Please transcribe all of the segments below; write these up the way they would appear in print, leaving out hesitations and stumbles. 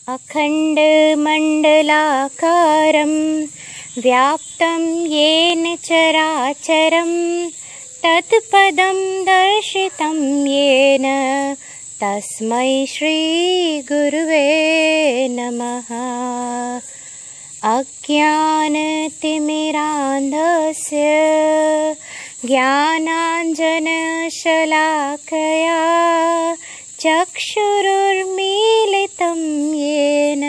अखण्डमण्डलाकारं व्याप्तं येन चराचरं तत्पदं दर्शितं येन तस्मै श्रीगुरुवे नमः। अज्ञानतिमिरान्धस्य ज्ञानाञ्जनशलाकया चक्षुरुर्मीलितं येन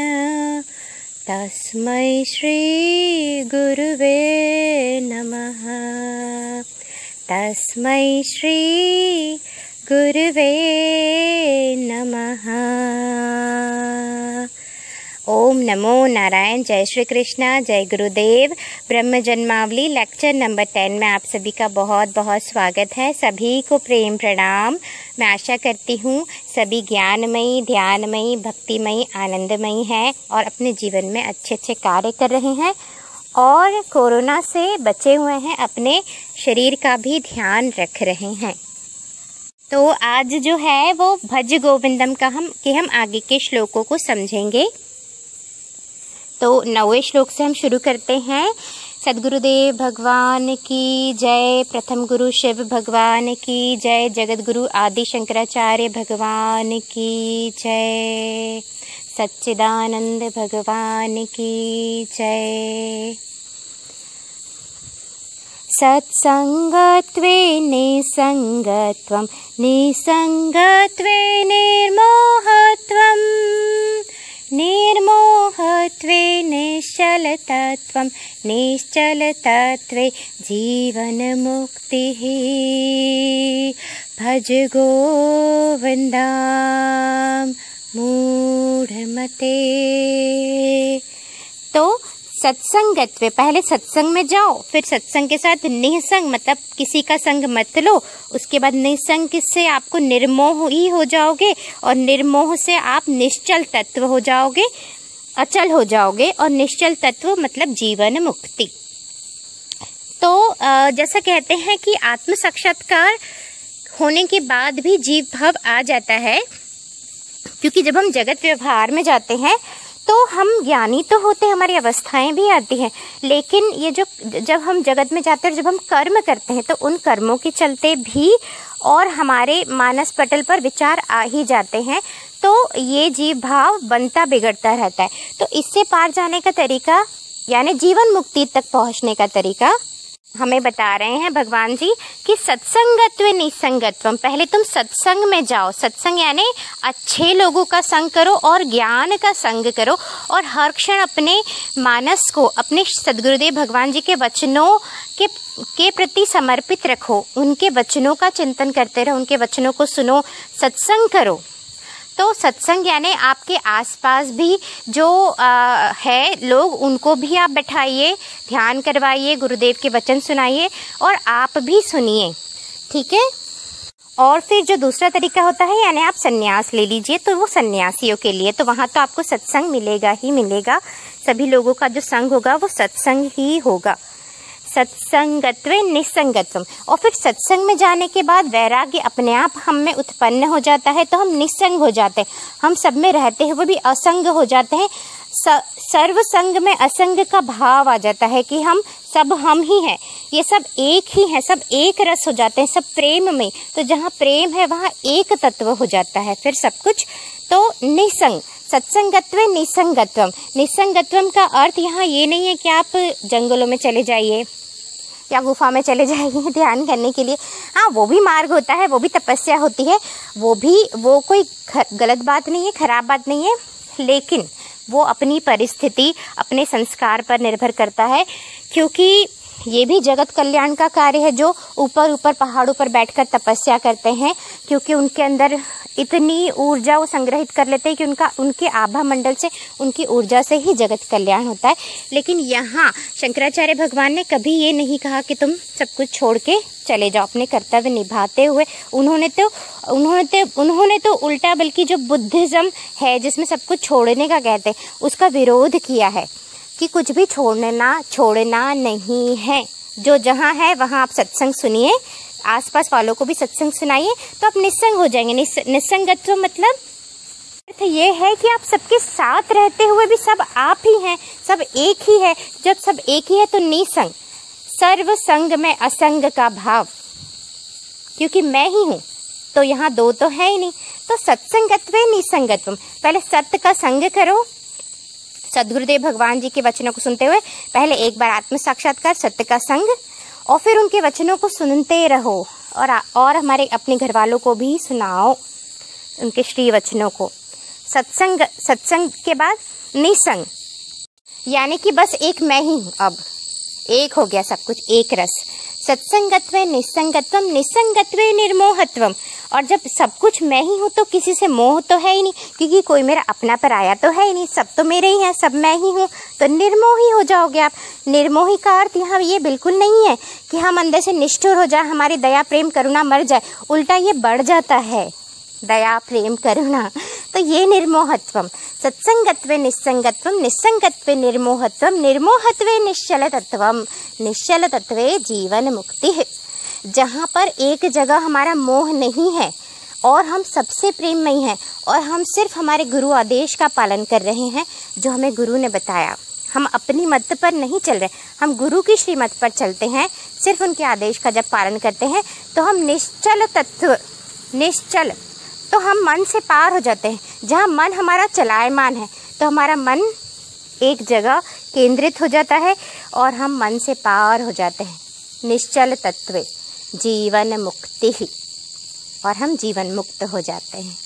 तस्मै श्रीगुरुवे नमः। तस्मै श्रीगुरुवे नमः। ओम नमो नारायण। जय श्री कृष्णा, जय गुरुदेव। ब्रह्म जन्मावली लेक्चर नंबर 10 में आप सभी का बहुत बहुत स्वागत है। सभी को प्रेम प्रणाम। मैं आशा करती हूँ सभी ज्ञानमयी, ध्यानमयी, भक्तिमयी, आनंदमयी हैं और अपने जीवन में अच्छे अच्छे कार्य कर रहे हैं और कोरोना से बचे हुए हैं, अपने शरीर का भी ध्यान रख रहे हैं। तो आज जो है वो भज गोविंदम का हम आगे के श्लोकों को समझेंगे। तो 9वें श्लोक से हम शुरू करते हैं। सद्गुरुदेव भगवान की जय। प्रथम गुरु शिव भगवान की जय। जगत गुरु आदि शंकराचार्य भगवान की जय। सच्चिदानंद भगवान की जय। सत्संगत्वे निसंगत्वं, निसंगत्वे निर्मोहत्वं, निर्मोहत्वे निश्चलतत्वं, निश्चलतत्वे जीवनमुक्तिः। भज गोविन्दं मूढ़मते। तो सत्संगत्वे, पहले सत्संग में जाओ, फिर सत्संग के साथ निसंग मतलब किसी का संग मत लो। उसके बाद निसंग से आपको निर्मोह ही हो जाओगे और निर्मोह से आप निश्चल तत्व हो जाओगे, अचल हो जाओगे। और निश्चल तत्व मतलब जीवन मुक्ति। तो जैसा कहते हैं कि आत्म साक्षात्कार होने के बाद भी जीव भाव आ जाता है, क्योंकि जब हम जगत व्यवहार में जाते हैं तो हम ज्ञानी तो होते हैं, हमारी अवस्थाएं भी आती हैं, लेकिन ये जब हम जगत में जाते हैं, जब हम कर्म करते हैं तो उन कर्मों के चलते भी और हमारे मानस पटल पर विचार आ ही जाते हैं। तो ये जीव भाव बनता बिगड़ता रहता है। तो इससे पार जाने का तरीका यानी जीवन मुक्ति तक पहुंचने का तरीका हमें बता रहे हैं भगवान जी कि सत्संगत्व निसंगत्वम। पहले तुम सत्संग में जाओ। सत्संग यानी अच्छे लोगों का संग करो और ज्ञान का संग करो और हर क्षण अपने मानस को अपने सद्गुरुदेव भगवान जी के वचनों के प्रति समर्पित रखो। उनके वचनों का चिंतन करते रहो, उनके वचनों को सुनो, सत्संग करो। तो सत्संग यानी आपके आसपास भी जो है लोग, उनको भी आप बैठाइए, ध्यान करवाइए, गुरुदेव के वचन सुनाइए और आप भी सुनिए, ठीक है। और फिर जो दूसरा तरीका होता है यानी आप सन्यास ले लीजिए। तो वो सन्यासियों के लिए, तो वहाँ तो आपको सत्संग मिलेगा ही मिलेगा। सभी लोगों का जो संग होगा वो सत्संग ही होगा। सत्संगत्वे निसंगत्वम। और फिर सत्संग में जाने के बाद वैराग्य अपने आप हम में उत्पन्न हो जाता है, तो हम निसंग हो जाते हैं। हम सब में रहते हैं वो भी असंग हो जाते हैं। सर्व संग में असंग का भाव आ जाता है कि हम सब हम ही हैं, ये सब एक ही हैं, सब एक रस हो जाते हैं, सब प्रेम में। तो जहाँ प्रेम है वहाँ एक तत्व हो जाता है फिर सब कुछ। तो निसंग, सत्संगत्वे निसंगत्वम। निसंगत्वम का अर्थ यहाँ ये नहीं है कि आप जंगलों में चले जाइए या गुफा में चले जाइए ध्यान करने के लिए। हाँ, वो भी मार्ग होता है, वो भी तपस्या होती है, वो कोई गलत बात नहीं है, खराब बात नहीं है, लेकिन वो अपनी परिस्थिति, अपने संस्कार पर निर्भर करता है। क्योंकि ये भी जगत कल्याण का कार्य है जो ऊपर पहाड़ों पर बैठकर तपस्या करते हैं, क्योंकि उनके अंदर इतनी ऊर्जा वो संग्रहित कर लेते हैं कि उनके आभा मंडल से, उनकी ऊर्जा से ही जगत कल्याण होता है। लेकिन यहाँ शंकराचार्य भगवान ने कभी ये नहीं कहा कि तुम सब कुछ छोड़ के चले जाओ। अपने कर्तव्य निभाते हुए उन्होंने तो उल्टा, बल्कि जो बुद्धिज्म है जिसमें सब कुछ छोड़ने का कहते हैं, उसका विरोध किया है कि कुछ भी छोड़ना नहीं है। जो जहाँ है वहाँ आप सत्संग सुनिए, आसपास वालों को भी सत्संग सुनाइए, तो आप निस्संग हो जाएंगे। निस्संगत्व मतलब अर्थ ये है कि आप सबके साथ रहते हुए भी सब आप ही हैं, सब एक ही है। जब सब एक ही है तो निसंग, सर्व संग में असंग का भाव, क्योंकि मैं ही हूँ तो यहाँ दो तो है ही नहीं। तो सत्संगत्वे निसंगत्वम, पहले सत्य का संग करो। सदगुरुदेव भगवान जी के वचनों को सुनते हुए पहले एक बार आत्म साक्षात्कार, सत्य का संग, और फिर उनके वचनों को सुनते रहो और हमारे अपने घर वालों को भी सुनाओ उनके श्री वचनों को। सत्संग के बाद निसंग, यानी कि बस एक मैं ही हूँ, अब एक हो गया सब कुछ, एक रस। सत्संगत्वे निसंगत्वम, निसंगत्वे निर्मोहत्वम, और जब सब कुछ मैं ही हूँ तो किसी से मोह तो है ही नहीं, क्योंकि कोई मेरा अपना पराया तो है ही नहीं, सब तो मेरे ही हैं, सब मैं ही हूँ, तो निर्मोही हो जाओगे आप। निर्मोही का अर्थ यहाँ ये बिल्कुल नहीं है कि हम अंदर से निष्ठुर हो जाए, हमारी दया प्रेम करुणा मर जाए, उल्टा ये बढ़ जाता है दया प्रेम करुणा, तो ये निर्मोहत्वम। सत्संगत्वे निसंगत्वम, निसंगत्वे निर्मोहत्वम, निर्मोहत्वे निश्चल तत्वम, निश्चल तत्वे जीवन मुक्ति। जहाँ पर एक जगह हमारा मोह नहीं है और हम सबसे प्रेममयी हैं और हम सिर्फ हमारे गुरु आदेश का पालन कर रहे हैं जो हमें गुरु ने बताया। हम अपनी मत पर नहीं चल रहे, हम गुरु की श्रीमत पर चलते हैं, सिर्फ उनके आदेश का जब पालन करते हैं तो हम निश्चल तत्व, निश्चल तो हम मन से पार हो जाते हैं। जहाँ मन हमारा चलायमान है तो हमारा मन एक जगह केंद्रित हो जाता है और हम मन से पार हो जाते हैं। निश्चल तत्व जीवन मुक्ति ही, और हम जीवन मुक्त हो जाते हैं।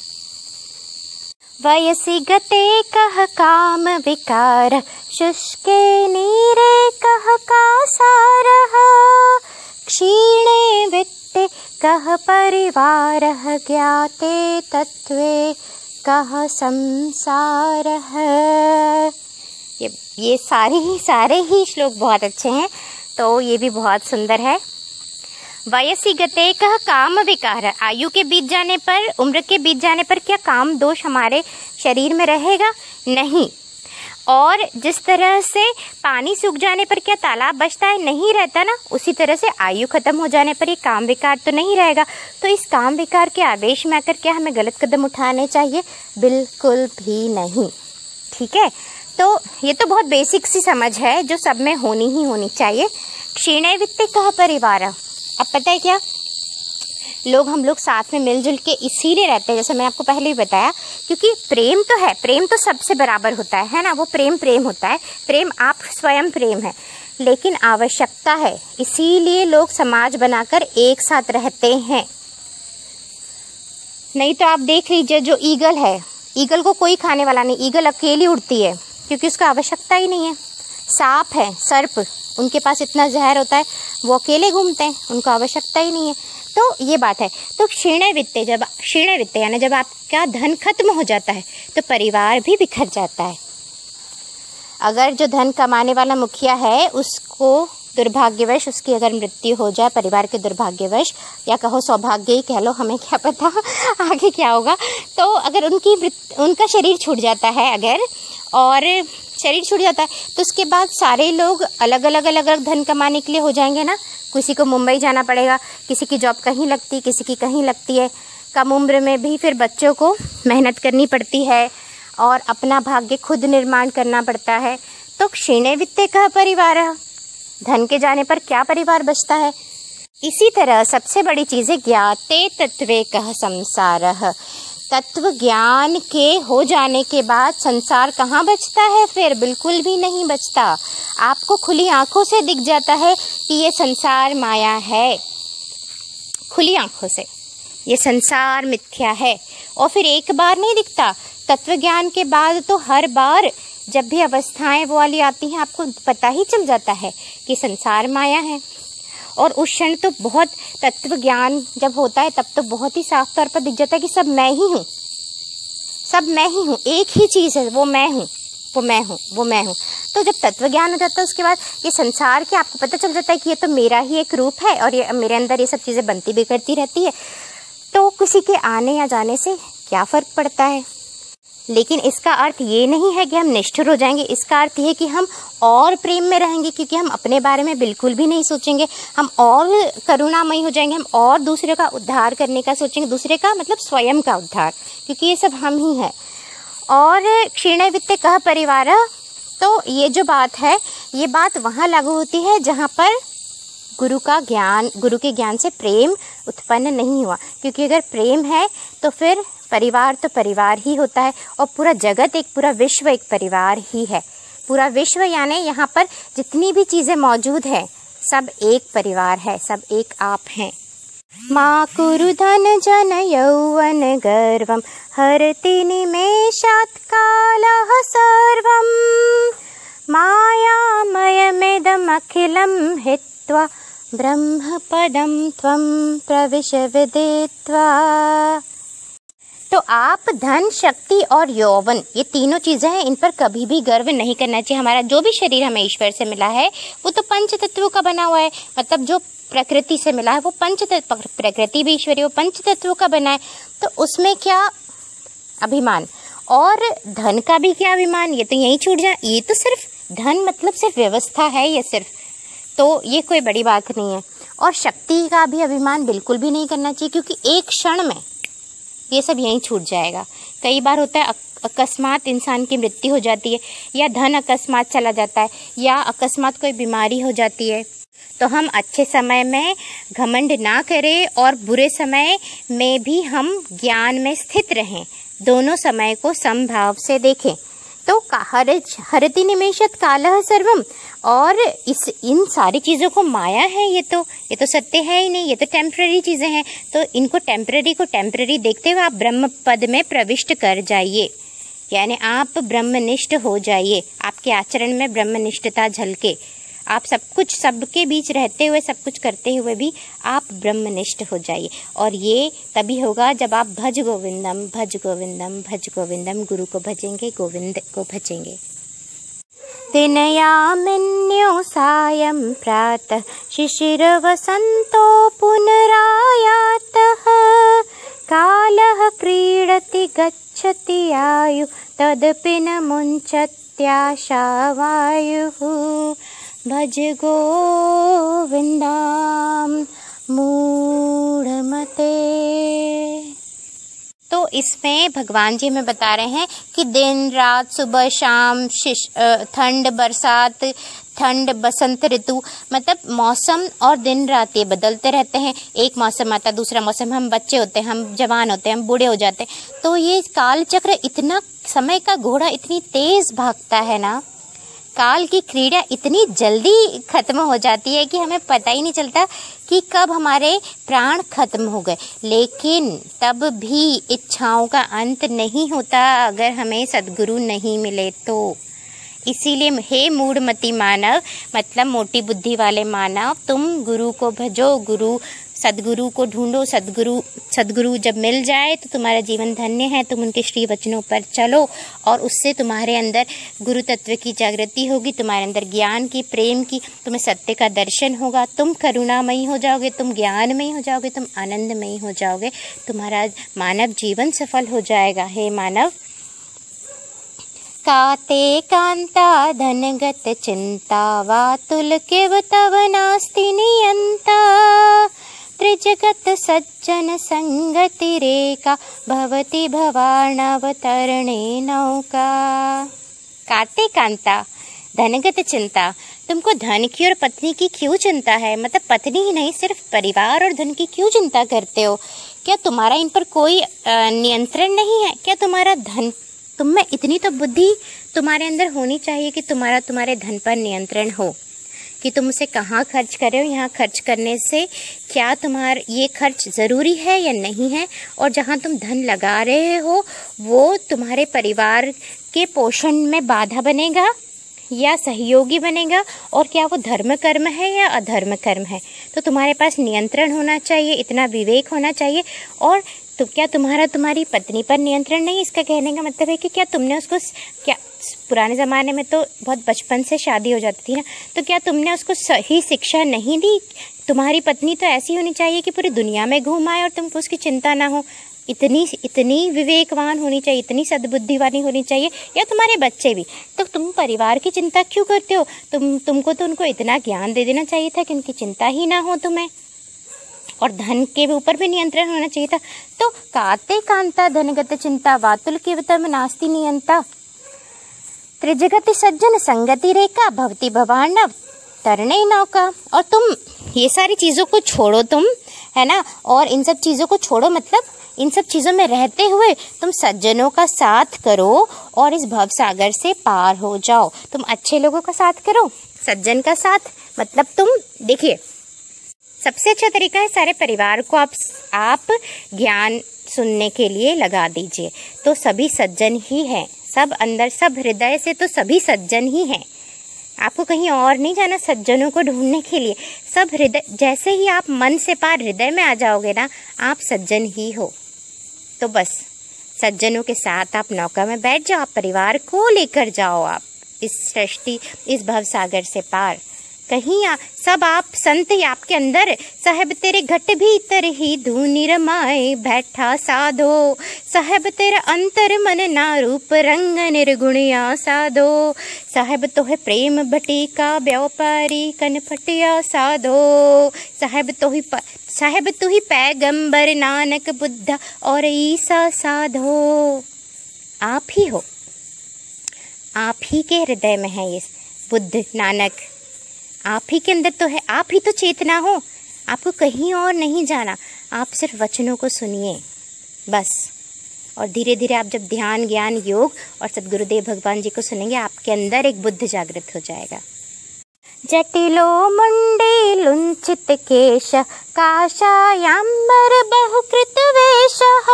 वयसि गते कह काम विकार, शुष्के नीरे कह का सारः, क्षीणे वित्ते कह परिवारः, ज्ञाते तत्वे कह संसारः। ये सारे ही श्लोक बहुत अच्छे हैं, तो ये भी बहुत सुंदर है। वयसि गते कह काम विकार, आयु के बीत जाने पर, उम्र के बीत जाने पर क्या काम दोष हमारे शरीर में रहेगा? नहीं। और जिस तरह से पानी सूख जाने पर क्या तालाब बचता है? नहीं रहता ना। उसी तरह से आयु खत्म हो जाने पर ये काम विकार तो नहीं रहेगा। तो इस काम विकार के आदेश में आकर क्या हमें गलत कदम उठाने चाहिए? बिल्कुल भी नहीं। ठीक है, तो ये तो बहुत बेसिक सी समझ है जो सब में होनी ही होनी चाहिए। क्षीणे वित्ते कह परिवार, अब पता है क्या, हम लोग साथ में मिलजुल के इसीलिए रहते हैं, जैसे मैंने आपको पहले भी बताया, क्योंकि प्रेम तो है, प्रेम तो सबसे बराबर होता है ना। वो प्रेम होता है, प्रेम आप स्वयं प्रेम है, लेकिन आवश्यकता है, इसीलिए लोग समाज बनाकर एक साथ रहते हैं। नहीं तो आप देख लीजिए, जो ईगल है, ईगल को कोई खाने वाला नहीं, ईगल अकेली उड़ती है क्योंकि उसका आवश्यकता ही नहीं है। सांप है, सर्प, उनके पास इतना जहर होता है, वो अकेले घूमते हैं, उनको आवश्यकता ही नहीं है। तो ये बात है। तो क्षीण वित्ते, जब क्षीण वित्ते यानी जब आपका धन खत्म हो जाता है तो परिवार भी बिखर जाता है। अगर जो धन कमाने वाला मुखिया है उसको दुर्भाग्यवश उसकी अगर मृत्यु हो जाए, परिवार के दुर्भाग्यवश, या कहो सौभाग्य ही कह लो, हमें क्या पता आगे क्या होगा, तो अगर उनका शरीर छूट जाता है, अगर और शरीर छूट जाता है तो उसके बाद सारे लोग अलग अलग धन कमाने के लिए हो जाएंगे ना। किसी को मुंबई जाना पड़ेगा, किसी की जॉब कहीं लगती, किसी की कहीं लगती है। कम उम्र में भी फिर बच्चों को मेहनत करनी पड़ती है और अपना भाग्य खुद निर्माण करना पड़ता है। तो क्षीणे वित्ते कह परिवार, धन के जाने पर क्या परिवार बचता है। इसी तरह सबसे बड़ी चीज़ है ज्ञाते तत्वे कह संसारः, तत्व ज्ञान के हो जाने के बाद संसार कहाँ बचता है? फिर बिल्कुल भी नहीं बचता। आपको खुली आंखों से दिख जाता है कि ये संसार माया है, खुली आंखों से ये संसार मिथ्या है। और फिर एक बार नहीं दिखता, तत्व ज्ञान के बाद तो हर बार जब भी अवस्थाएं वो वाली आती हैं आपको पता ही चल जाता है कि संसार माया है। और उस क्षण तो बहुत, तत्व ज्ञान जब होता है तब तो बहुत ही साफ तौर पर दिख जाता है कि सब मैं ही हूँ, सब मैं ही हूँ, एक ही चीज़ है, वो मैं हूँ, वो मैं हूँ, वो मैं हूँ। तो जब तत्व ज्ञान हो जाता है उसके बाद ये संसार के आपको पता चल जाता है कि ये तो मेरा ही एक रूप है और ये मेरे अंदर ये सब चीज़ें बनती बिगड़ती रहती है। तो किसी के आने या जाने से क्या फ़र्क पड़ता है। लेकिन इसका अर्थ ये नहीं है कि हम निष्ठुर हो जाएंगे, इसका अर्थ ये कि हम और प्रेम में रहेंगे, क्योंकि हम अपने बारे में बिल्कुल भी नहीं सोचेंगे, हम और करुणामयी हो जाएंगे, हम और दूसरे का उद्धार करने का सोचेंगे, दूसरे का मतलब स्वयं का उद्धार, क्योंकि ये सब हम ही हैं। और क्षीणे वित्ते कह परिवार, तो ये जो बात है ये बात वहाँ लागू होती है जहाँ पर गुरु के ज्ञान से प्रेम उत्पन्न नहीं हुआ, क्योंकि अगर प्रेम है तो फिर परिवार तो परिवार ही होता है, और पूरा जगत पूरा विश्व एक परिवार ही है। पूरा विश्व यानी यहाँ पर जितनी भी चीज़ें मौजूद हैं सब एक परिवार है, सब एक आप हैं। मा कुरु धन जन यौवन गर्वं हरति निमेषात् कालः सर्वं मायामयमिदमखिलं हित्वा ब्रह्मपदं त्वं प्रविश विदित्वा। तो आप धन, शक्ति और यौवन, ये तीनों चीज़ें हैं, इन पर कभी भी गर्व नहीं करना चाहिए। हमारा जो भी शरीर हमें ईश्वर से मिला है वो तो पंच तत्वों का बना हुआ है, मतलब जो प्रकृति से मिला है वो प्रकृति भी ईश्वरीय, वो पंच तत्वों का बना है, तो उसमें क्या अभिमान, और धन का भी क्या अभिमान, ये तो यहीं छूट जाए। ये तो सिर्फ धन मतलब सिर्फ व्यवस्था है ये सिर्फ, तो ये कोई बड़ी बात नहीं है। और शक्ति का भी अभिमान बिल्कुल भी नहीं करना चाहिए, क्योंकि एक क्षण में ये सब यहीं छूट जाएगा। कई बार होता है अकस्मात इंसान की मृत्यु हो जाती है, या धन अकस्मात चला जाता है, या अकस्मात कोई बीमारी हो जाती है, तो हम अच्छे समय में घमंड ना करें और बुरे समय में भी हम ज्ञान में स्थित रहें, दोनों समय को समभाव से देखें। तो हरति निमेषात् कालः सर्वम, और इन सारी चीज़ों को माया है, ये तो सत्य है ही नहीं, ये तो टेम्पररी चीज़ें हैं। तो इनको टेम्पररी देखते हुए आप ब्रह्म पद में प्रविष्ट कर जाइए, यानी आप ब्रह्मनिष्ठ हो जाइए, आपके आचरण में ब्रह्मनिष्ठता झलके, आप सब कुछ सबके बीच रहते हुए सब कुछ करते हुए भी आप ब्रह्मनिष्ठ हो जाइए। और ये तभी होगा जब आप भज गोविंदम भज गोविंदम भज गोविंदम गुरु को भजेंगे, गोविंद को भजेंगे। दिनयामिन्यो सायं प्रातः शिशिरवसन्तो पुनरायातः कालः क्रीडति गच्छति आयु तदपि न मुञ्चत्याशावायुः भज गोविंदम मूढ़मते। तो इसमें भगवान जी हमें बता रहे हैं कि दिन रात, सुबह शाम, ठंड बरसात, ठंड बसंत ऋतु, मतलब मौसम और दिन रात ये बदलते रहते हैं। एक मौसम आता, दूसरा मौसम, हम बच्चे होते हैं, हम जवान होते हैं, हम बूढ़े हो जाते हैं। तो ये काल चक्र इतना, समय का घोड़ा इतनी तेज भागता है ना, काल की क्रीड़ा इतनी जल्दी खत्म हो जाती है कि हमें पता ही नहीं चलता कि कब हमारे प्राण खत्म हो गए। लेकिन तब भी इच्छाओं का अंत नहीं होता अगर हमें सद्गुरु नहीं मिले तो। इसीलिए हे मूढ़मती मानव, मतलब मोटी बुद्धि वाले मानव, तुम गुरु को भजो, सद्गुरु को ढूंढो। सद्गुरु जब मिल जाए तो तुम्हारा जीवन धन्य है। तुम उनके श्री वचनों पर चलो और उससे तुम्हारे अंदर गुरु तत्व की जागृति होगी, तुम्हारे अंदर ज्ञान की, प्रेम की, तुम्हें सत्य का दर्शन होगा, तुम करुणामयी हो जाओगे, तुम ज्ञानमयी हो जाओगे, तुम आनंदमयी हो जाओगे, तुम्हारा मानव जीवन सफल हो जाएगा। हे मानव, काते कांता धनगत चिंता वातुल किव तव नास्ति नियंता त्रिजगत सज्जन संगति रेखा भवति भवार्णवतरणे नौका। काते कांता धनगत चिंता, तुमको धन की और पत्नी की क्यों चिंता है? मतलब पत्नी ही नहीं, सिर्फ परिवार और धन की क्यों चिंता करते हो? क्या तुम्हारा इन पर कोई नियंत्रण नहीं है? क्या तुम्हारा धन, तुम में इतनी तो बुद्धि तुम्हारे अंदर होनी चाहिए कि तुम्हारे धन पर नियंत्रण हो, कि तुम उसे कहाँ खर्च कर रहे हो, यहाँ खर्च करने से क्या तुम्हारा ये खर्च ज़रूरी है या नहीं है, और जहाँ तुम धन लगा रहे हो वो तुम्हारे परिवार के पोषण में बाधा बनेगा या सहयोगी बनेगा, और क्या वो धर्म कर्म है या अधर्म कर्म है। तो तुम्हारे पास नियंत्रण होना चाहिए, इतना विवेक होना चाहिए। और तो क्या तुम्हारी पत्नी पर नियंत्रण नहीं? इसका कहने का मतलब है कि क्या तुमने उसको, क्या पुराने ज़माने में तो बहुत बचपन से शादी हो जाती थी ना, तो क्या तुमने उसको सही शिक्षा नहीं दी? तुम्हारी पत्नी तो ऐसी होनी चाहिए कि पूरी दुनिया में घूम आए और तुमको उसकी चिंता ना हो। इतनी विवेकवान होनी चाहिए, इतनी सद्बुद्धि वाली होनी चाहिए। या तुम्हारे बच्चे भी, तो तुम परिवार की चिंता क्यों करते हो? तुमको तो उनको इतना ज्ञान दे देना चाहिए था कि उनकी चिंता ही ना हो तुम्हें। और धन के ऊपर भी नियंत्रण होना चाहिए था। तो काते कांता धनगत चिंता वातुल केवतम नास्ति नियंता त्रिजगति सज्जन संगति रेखा भवती भवार्णव तरणे नौका। और तुम ये सारी चीज़ों को छोड़ो, तुम है ना, और इन सब चीज़ों को छोड़ो मतलब इन सब चीज़ों में रहते हुए तुम सज्जनों का साथ करो और इस भव सागर से पार हो जाओ। तुम अच्छे लोगों का साथ करो, सज्जन का साथ मतलब तुम देखिए, सबसे अच्छा तरीका है सारे परिवार को आप ज्ञान सुनने के लिए लगा दीजिए, तो सभी सज्जन ही हैं, सब अंदर सब हृदय से तो सभी सज्जन ही हैं। आपको कहीं और नहीं जाना सज्जनों को ढूंढने के लिए, सब हृदय, जैसे ही आप मन से पार हृदय में आ जाओगे ना, आप सज्जन ही हो। तो बस सज्जनों के साथ आप नौका में बैठ जाओ, आप परिवार को लेकर जाओ, आप इस सृष्टि इस भव सागर से पार कहीं सब आप संत ही आपके अंदर। साहेब तेरे घट भीतर ही धूनी रमाए बैठा साधो, साहेब तेरा अंतर मन ना रूप रंग निर्गुणिया साधो, साहेब तो है प्रेम बटिका व्यापारी कनपटिया साधो, साहेब तो ही पैगंबर नानक बुद्ध और ईसा साधो। आप ही हो, आप ही के हृदय में है ये बुद्ध नानक, आप ही के अंदर तो है, आप ही तो चेतना हो, आपको कहीं और नहीं जाना, आप सिर्फ वचनों को सुनिए बस। और धीरे धीरे आप जब ध्यान ज्ञान योग और सद्गुरुदेव भगवान जी को सुनेंगे, आपके अंदर एक बुद्ध जागृत हो जाएगा। जटिलो मुंडे लुंचित केश काशायांबर बहुकृत वेशः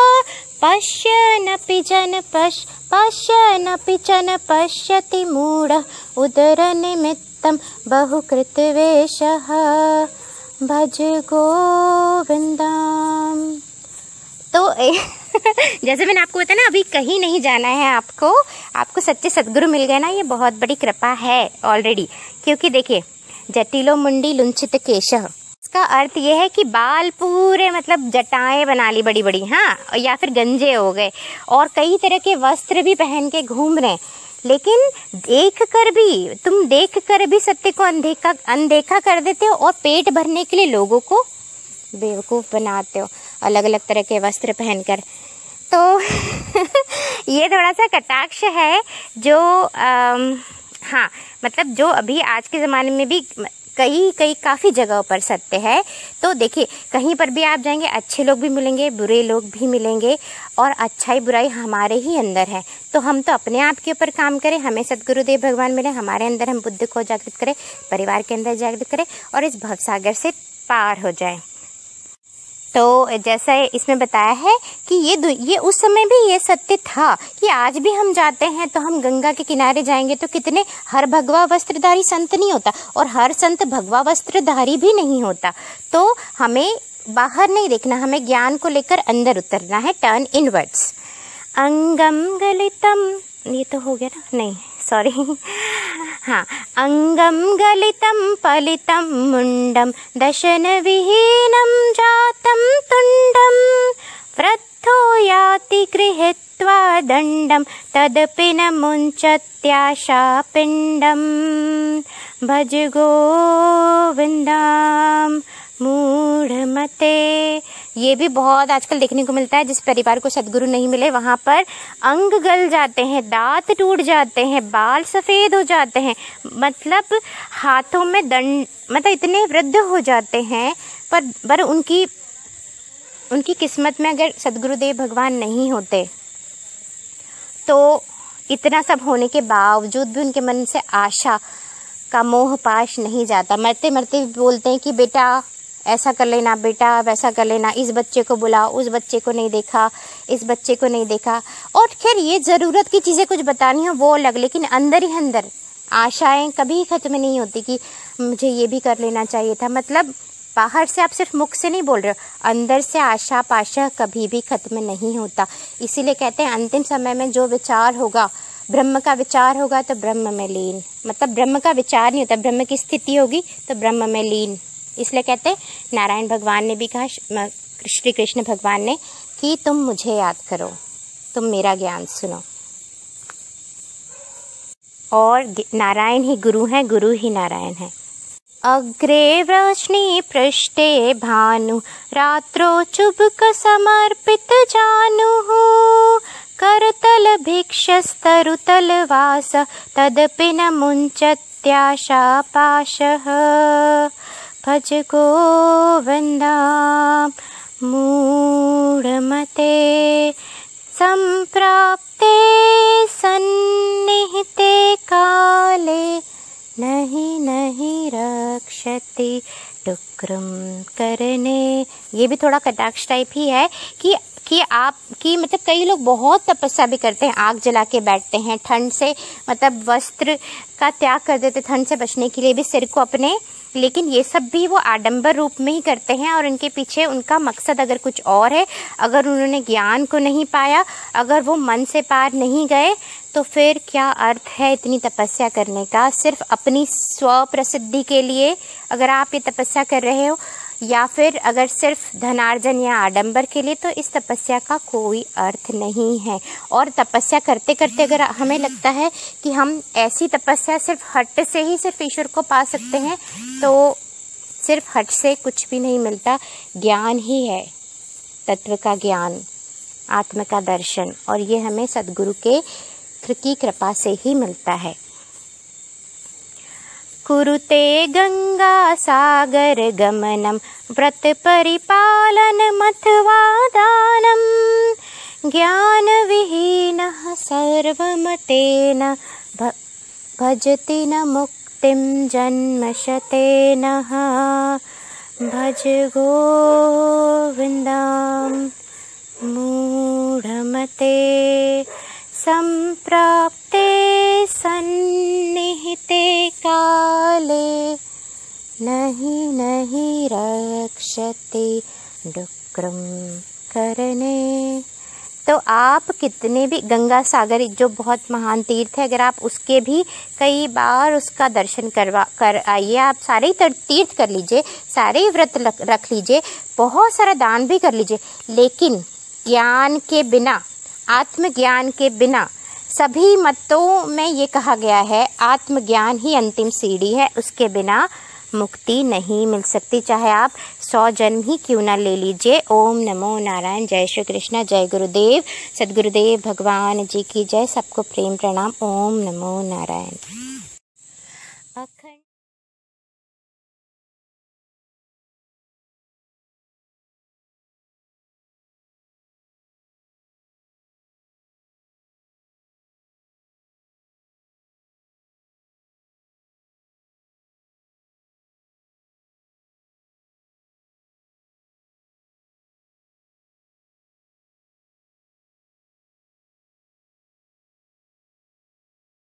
पश्यन्नपि जन पश्यति मूढ़ उदर निमित्तं बहुकृत वेशः भज गोविंदम। तो जैसे मैंने आपको बताया ना, अभी कहीं नहीं जाना है, आपको सच्चे सद्गुरु मिल गए ना, ये बहुत बड़ी कृपा है ऑलरेडी। क्योंकि देखिए, जटिलो मुंडी लुंचित केशः, इसका अर्थ ये है कि बाल पूरे मतलब जटाएं बना ली बड़ी बड़ी, हाँ, या फिर गंजे हो गए, और कई तरह के वस्त्र भी पहन के घूम रहे हैं, लेकिन तुम देख कर भी सत्य को अनदेखा कर देते हो और पेट भरने के लिए लोगों को बेवकूफ़ बनाते हो अलग अलग तरह के वस्त्र पहनकर। तो ये थोड़ा सा कटाक्ष है जो हाँ, मतलब जो अभी आज के ज़माने में भी कई काफ़ी जगहों पर सत्य है। तो देखिए, कहीं पर भी आप जाएंगे, अच्छे लोग भी मिलेंगे, बुरे लोग भी मिलेंगे, और अच्छाई बुराई हमारे ही अंदर है। तो हम तो अपने आप के ऊपर काम करें, हमें सद्गुरुदेव भगवान मिले, हमारे अंदर हम बुद्ध को जागृत करें, परिवार के अंदर जागृत करें और इस भवसागर से पार हो जाए। तो जैसा इसमें बताया है कि ये उस समय भी ये सत्य था कि आज भी हम जाते हैं तो हम गंगा के किनारे जाएंगे तो कितने, हर भगवा वस्त्रधारी संत नहीं होता और हर संत भगवा वस्त्रधारी भी नहीं होता। तो हमें बाहर नहीं देखना, हमें ज्ञान को लेकर अंदर उतरना है, टर्न इनवर्ड्स। अंगम गलितम, ये तो हो गया ना, नहीं सॉरी, हाँ, अंगम गलितं पलितं मुंडम दशन विहीनं जातं तुंडम वृद्धो याति गृहीत्वा दंडम तदपि न मुंचत्याशा पिंडम भज गोविंदम मूढ़मते। ये भी बहुत आजकल देखने को मिलता है, जिस परिवार को सद्गुरु नहीं मिले वहाँ पर अंग गल जाते हैं, दांत टूट जाते हैं, बाल सफ़ेद हो जाते हैं, मतलब हाथों में दंड, मतलब इतने वृद्ध हो जाते हैं, पर उनकी किस्मत में अगर सद्गुरुदेव भगवान नहीं होते तो इतना सब होने के बावजूद भी उनके मन से आशा का मोह पाश नहीं जाता। मरते मरते बोलते हैं कि बेटा ऐसा कर लेना, बेटा वैसा कर लेना, इस बच्चे को बुलाओ, उस बच्चे को नहीं देखा, इस बच्चे को नहीं देखा। और खैर ये ज़रूरत की चीज़ें कुछ बतानी हो वो अलग, लेकिन अंदर ही अंदर आशाएं कभी ख़त्म नहीं होती कि मुझे ये भी कर लेना चाहिए था। मतलब बाहर से आप सिर्फ मुख से नहीं बोल रहे हो, अंदर से आशा पाशा कभी भी ख़त्म नहीं होता। इसीलिए कहते हैं अंतिम समय में जो विचार होगा, ब्रह्म का विचार होगा तो ब्रह्म में लीन, मतलब ब्रह्म का विचार नहीं होता, ब्रह्म की स्थिति होगी तो ब्रह्म में लीन। इसलिए कहते हैं, नारायण भगवान ने भी कहा, श्री कृष्ण भगवान ने, कि तुम मुझे याद करो, तुम मेरा ज्ञान सुनो। और नारायण ही गुरु हैं, गुरु ही नारायण है। अग्रे वृष्णि पृष्ठे भानु रात्रो चुबक समर्पित जानुः करतल भिक्षस्तरुतल वास तदपि न मुञ्चत्याशा पाशः भज गोविन्दा मूढमते संप्राप्ते सन्निहिते काले नहीं नहीं रक्षति डुक्रम करने। ये भी थोड़ा कटाक्ष टाइप ही है कि आप की मतलब कई लोग बहुत तपस्या भी करते हैं, आग जला के बैठते हैं, ठंड से मतलब वस्त्र का त्याग कर देते ठंड से बचने के लिए भी सिर को अपने, लेकिन ये सब भी वो आडंबर रूप में ही करते हैं और उनके पीछे उनका मकसद अगर कुछ और है, अगर उन्होंने ज्ञान को नहीं पाया, अगर वो मन से पार नहीं गए, तो फिर क्या अर्थ है इतनी तपस्या करने का। सिर्फ अपनी स्व प्रसिद्धि के लिए अगर आप ये तपस्या कर रहे हो, या फिर अगर सिर्फ धनार्जन या आडंबर के लिए, तो इस तपस्या का कोई अर्थ नहीं है। और तपस्या करते करते अगर हमें लगता है कि हम ऐसी तपस्या सिर्फ हठ से ही सिर्फ ईश्वर को पा सकते हैं, तो सिर्फ हठ से कुछ भी नहीं मिलता। ज्ञान ही है, तत्व का ज्ञान, आत्म का दर्शन, और ये हमें सद्गुरु के की कृपा से ही मिलता है। कुरुते गंगा सागर गमनम व्रत परिपालनमथवा दानम ज्ञान विहीनः सर्वमतेन भजति न मुक्तिं जन्मशतेनः भज गोविन्दं मूढमते संप्राप्ते सन्निहिते काले नहीं नहीं रक्षति डुक्रम करने। तो आप कितने भी गंगा सागर जो बहुत महान तीर्थ है, अगर आप उसके भी कई बार उसका दर्शन कर आइए, आप सारे ही तीर्थ कर लीजिए, सारे ही व्रत रख लीजिए, बहुत सारा दान भी कर लीजिए, लेकिन ज्ञान के बिना, आत्मज्ञान के बिना, सभी मतों में ये कहा गया है आत्मज्ञान ही अंतिम सीढ़ी है, उसके बिना मुक्ति नहीं मिल सकती, चाहे आप 100 जन्म ही क्यों ना ले लीजिए। ओम नमो नारायण। जय श्री कृष्ण। जय गुरुदेव। सद्गुरुदेव भगवान जी की जय। सबको प्रेम प्रणाम। ओम नमो नारायण।